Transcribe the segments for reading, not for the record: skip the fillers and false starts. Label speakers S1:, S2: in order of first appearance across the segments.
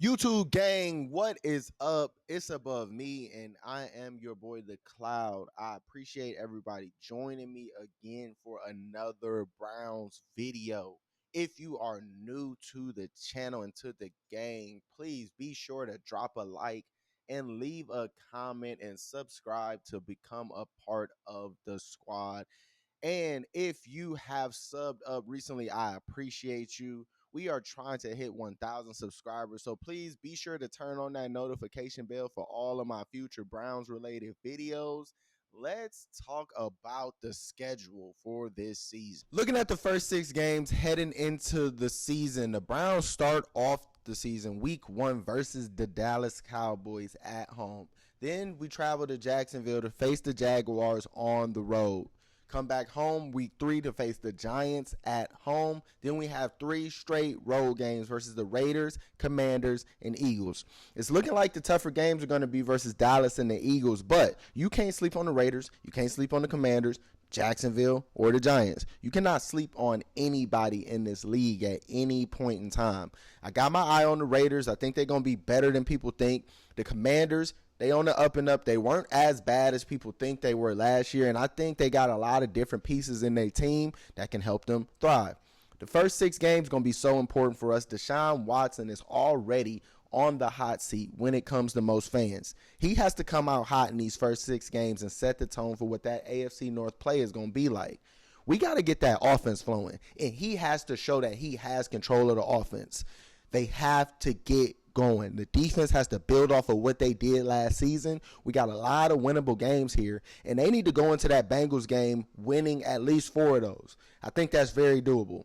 S1: YouTube gang, what is up? It's above me, and I am your boy, The Cloud. I appreciate everybody joining me again for another Browns video. If you are new to the channel and to the gang, please be sure to drop a like and leave a comment and subscribe to become a part of the squad. And if you have subbed up recently, I appreciate you. We are trying to hit 1,000 subscribers. So please be sure to turn on that notification bell for all of my future Browns related videos. Let's talk about the schedule for this season. Looking at the first 6 games heading into the season, the Browns start off the season week 1 versus the Dallas Cowboys at home. Then we travel to Jacksonville to face the Jaguars on the road. Come back home week 3 to face the Giants at home. Then we have 3 straight road games versus the Raiders, Commanders, and Eagles. It's looking like the tougher games are going to be versus Dallas and the Eagles, but you can't sleep on the Raiders. You can't sleep on the Commanders, Jacksonville, or the Giants. You cannot sleep on anybody in this league at any point in time. I got my eye on the Raiders. I think they're going to be better than people think. The Commanders, they on the up and up. They weren't as bad as people think they were last year, and I think they got a lot of different pieces in their team that can help them thrive. The first 6 games are going to be so important for us. Deshaun Watson is already on the hot seat when it comes to most fans. He has to come out hot in these first 6 games and set the tone for what that AFC North play is going to be like. We got to get that offense flowing, and he has to show that he has control of the offense. They have to get going. The defense has to build off of what they did last season. We got a lot of winnable games here, and they need to go into that Bengals game winning at least 4 of those. I think that's very doable.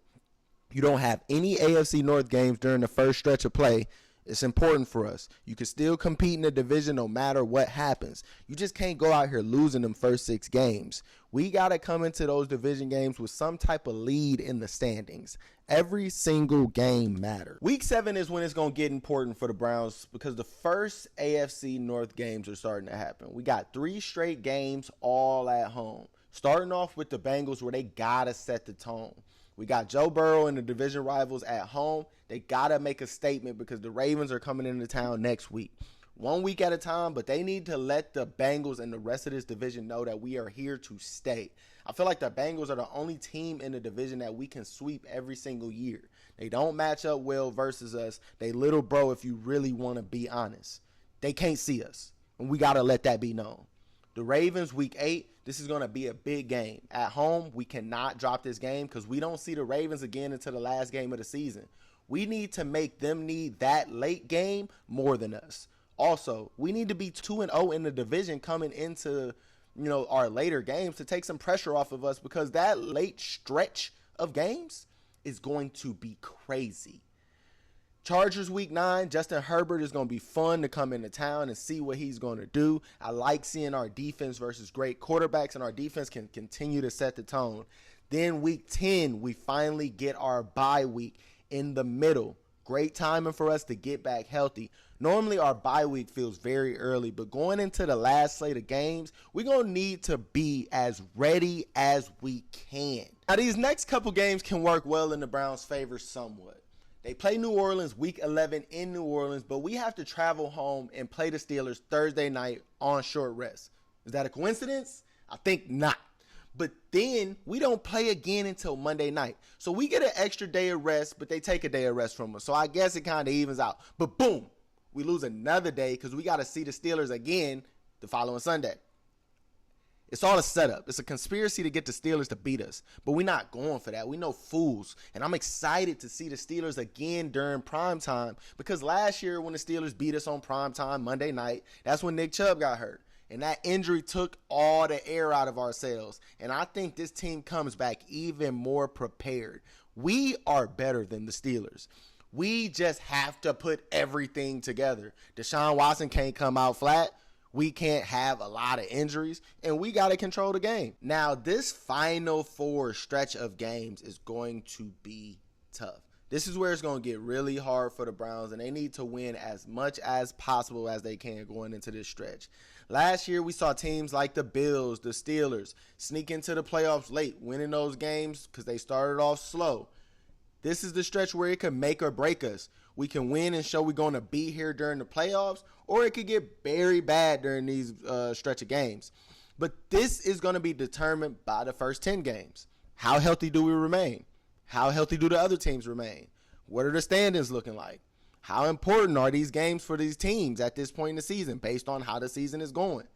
S1: You don't have any AFC North games during the first stretch of play. It's important for us. You can still compete in the division no matter what happens. You just can't go out here losing them first 6 games. We got to come into those division games with some type of lead in the standings. Every single game matters. Week 7 is when it's going to get important for the Browns because the first AFC North games are starting to happen. We got 3 straight games all at home. Starting off with the Bengals where they got to set the tone. We got Joe Burrow and the division rivals at home. They got to make a statement because the Ravens are coming into town next week. 1 week at a time, but they need to let the Bengals and the rest of this division know that we are here to stay. I feel like the Bengals are the only team in the division that we can sweep every single year. They don't match up well versus us. They little bro if you really want to be honest. They can't see us, and we got to let that be known. The Ravens, week 8, this is going to be a big game. At home, we cannot drop this game because we don't see the Ravens again until the last game of the season. We need to make them need that late game more than us. Also, we need to be 2-0 in the division coming into our later games to take some pressure off of us because that late stretch of games is going to be crazy. Chargers week 9, Justin Herbert is going to be fun to come into town and see what he's going to do. I like seeing our defense versus great quarterbacks, and our defense can continue to set the tone. Then week 10, we finally get our bye week in the middle. Great timing for us to get back healthy. Normally our bye week feels very early, but going into the last slate of games, we're going to need to be as ready as we can. Now these next couple games can work well in the Browns' favor somewhat. They play New Orleans week 11 in New Orleans, but we have to travel home and play the Steelers Thursday night on short rest. Is that a coincidence? I think not. But then we don't play again until Monday night. So we get an extra day of rest, but they take a day of rest from us. So I guess it kind of evens out. But boom, we lose another day because we got to see the Steelers again the following Sunday. It's all a setup. It's a conspiracy to get the Steelers to beat us. But we're not going for that. We no fools. And I'm excited to see the Steelers again during prime time because last year when the Steelers beat us on prime time Monday night, that's when Nick Chubb got hurt. And that injury took all the air out of our sails. And I think this team comes back even more prepared. We are better than the Steelers. We just have to put everything together. Deshaun Watson can't come out flat. We can't have a lot of injuries, and we got to control the game. Now, this final 4 stretch of games is going to be tough. This is where it's going to get really hard for the Browns, and they need to win as much as possible as they can going into this stretch. Last year, we saw teams like the Bills, the Steelers, sneak into the playoffs late, winning those games because they started off slow. This is the stretch where it could make or break us. We can win and show we're going to be here during the playoffs, or it could get very bad during these stretch of games. But this is going to be determined by the first 10 games. How healthy do we remain? How healthy do the other teams remain? What are the standings looking like? How important are these games for these teams at this point in the season based on how the season is going?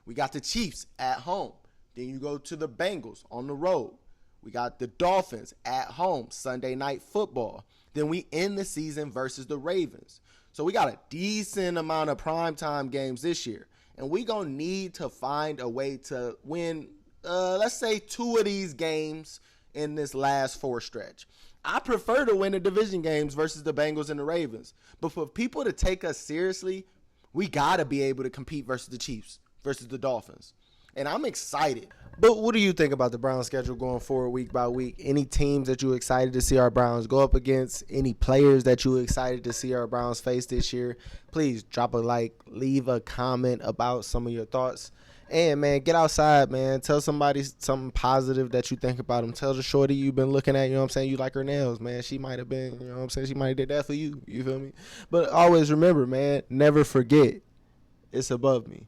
S1: We got the Chiefs at home. Then you go to the Bengals on the road. We got the Dolphins at home, Sunday Night Football. Then we end the season versus the Ravens. So we got a decent amount of primetime games this year. And we going to need to find a way to win, let's say, 2 of these games in this last 4 stretch. I prefer to win the division games versus the Bengals and the Ravens. But for people to take us seriously, we got to be able to compete versus the Chiefs, versus the Dolphins. And I'm excited. But what do you think about the Browns schedule going forward week by week? Any teams that you're excited to see our Browns go up against? Any players that you're excited to see our Browns face this year? Please drop a like, leave a comment about some of your thoughts. And, man, get outside, man. Tell somebody something positive that you think about them. Tell the shorty you've been looking at, you know what I'm saying, you like her nails, man. She might have been, you know what I'm saying, she might have did that for you. You feel me? But always remember, man, never forget, it's above me.